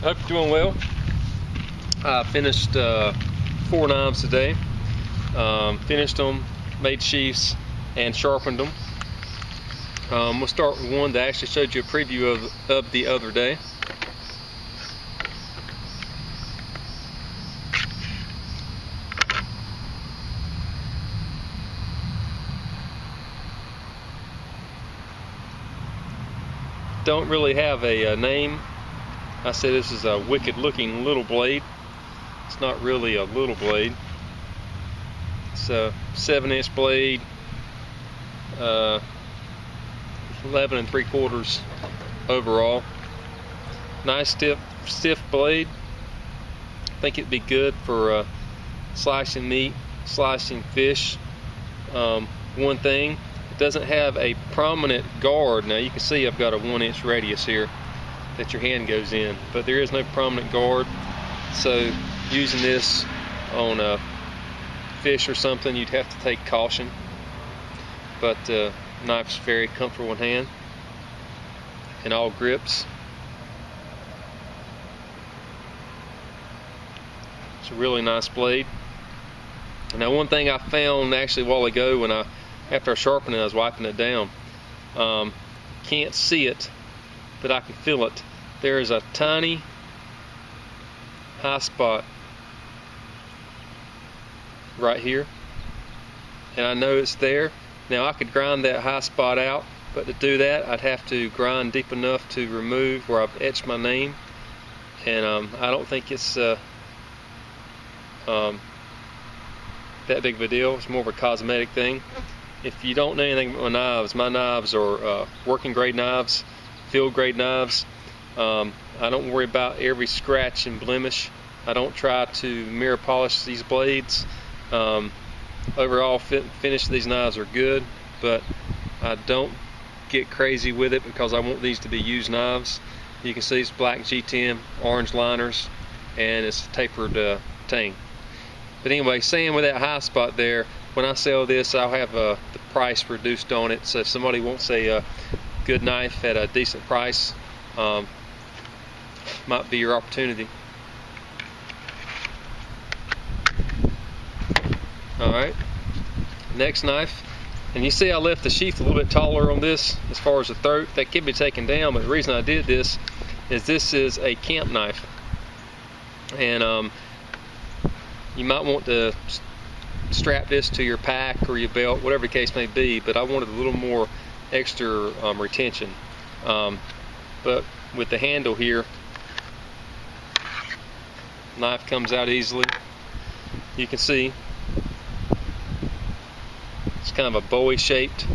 Hope you're doing well. I finished 4 knives today. Finished them, made sheaths, and sharpened them. We'll start with one that I actually showed you a preview of the other day. Don't really have a name. I say this is a wicked looking little blade. It's not really a little blade. It's a 7-inch blade, 11 3/4 overall. Nice stiff blade. I think it'd be good for slicing meat, slicing fish. One thing, it doesn't have a prominent guard. Now you can see I've got a 1-inch radius here that your hand goes in, but there is no prominent guard. So using this on a fish or something, you'd have to take caution. But knife's very comfortable in hand and all grips. It's a really nice blade. Now one thing I found actually a while ago when after I sharpened it, I was wiping it down. Can't see it, but I can feel it. There is a tiny high spot right here, and I know it's there. Now I could grind that high spot out, but to do that I'd have to grind deep enough to remove where I've etched my name, and I don't think it's that big of a deal. It's more of a cosmetic thing. If you don't know anything about my knives are working grade knives, field grade knives. I don't worry about every scratch and blemish. I don't try to mirror polish these blades. Overall finish of these knives are good, but I don't get crazy with it because I want these to be used knives. You can see it's black G10, orange liners, and it's tapered tang. But anyway, saying with that high spot there, when I sell this, I'll have the price reduced on it. So if somebody wants a good knife at a decent price, might be your opportunity. Alright, next knife. And you see I left the sheath a little bit taller on this as far as the throat. That can be taken down, but the reason I did this is a camp knife. And you might want to strap this to your pack or your belt, whatever the case may be, but I wanted a little more extra retention. But with the handle here, knife comes out easily. You can see it's kind of a Bowie shaped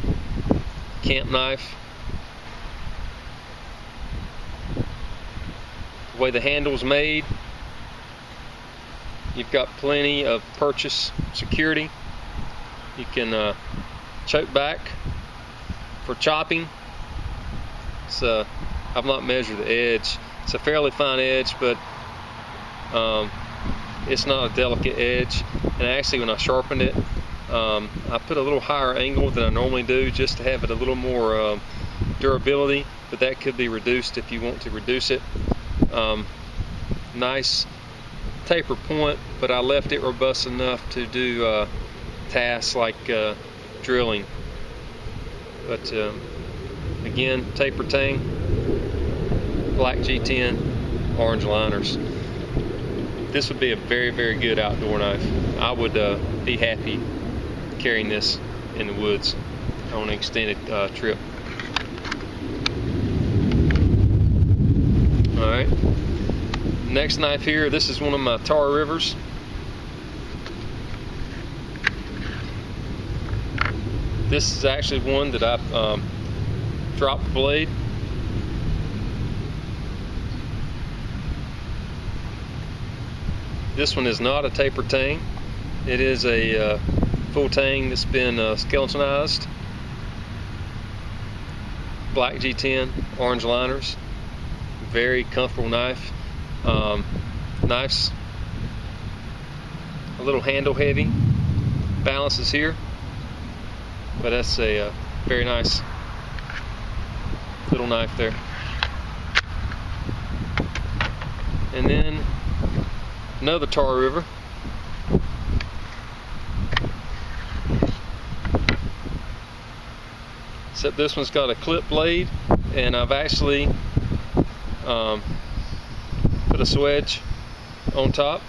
camp knife. The way the handle's made, you've got plenty of purchase security. You can choke back for chopping. I've not measured the edge. It's a fairly fine edge, but it's not a delicate edge. And actually when I sharpened it, I put a little higher angle than I normally do just to have it a little more durability, but that could be reduced if you want to reduce it. Nice taper point, but I left it robust enough to do tasks like drilling. But again, taper tang, black G10, orange liners. This would be a very, very good outdoor knife. I would be happy carrying this in the woods on an extended trip. Alright, next knife here, this is one of my Tar Rivers. This is actually one that I dropped the blade. This one is not a taper tang. It is a full tang that's been skeletonized. Black G10, orange liners. Very comfortable knife. Knife's a little handle heavy. Balance is here, but that's a very nice little knife there. and then another tar river. Except this one's got a clip blade, and I've actually put a swedge on top.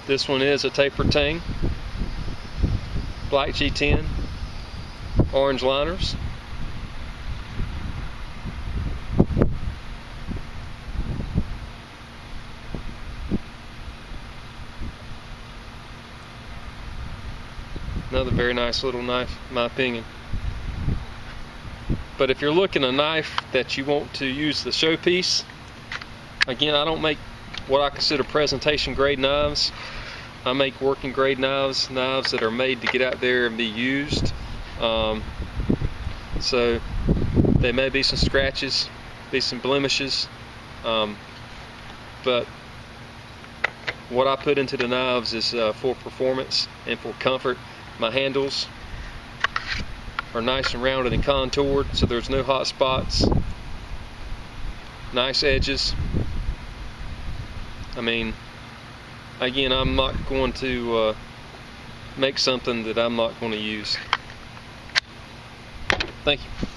This one is a tapered tang, black G10, orange liners. Another very nice little knife, in my opinion. But if you're looking a knife that you want to use the showpiece, again, I don't make what I consider presentation grade knives. I make working grade knives, knives that are made to get out there and be used. So there may be some scratches, be some blemishes, but what I put into the knives is for performance and for comfort. My handles are nice and rounded and contoured, so there's no hot spots. Nice edges. I mean, again, I'm not going to make something that I'm not going to use. Thank you.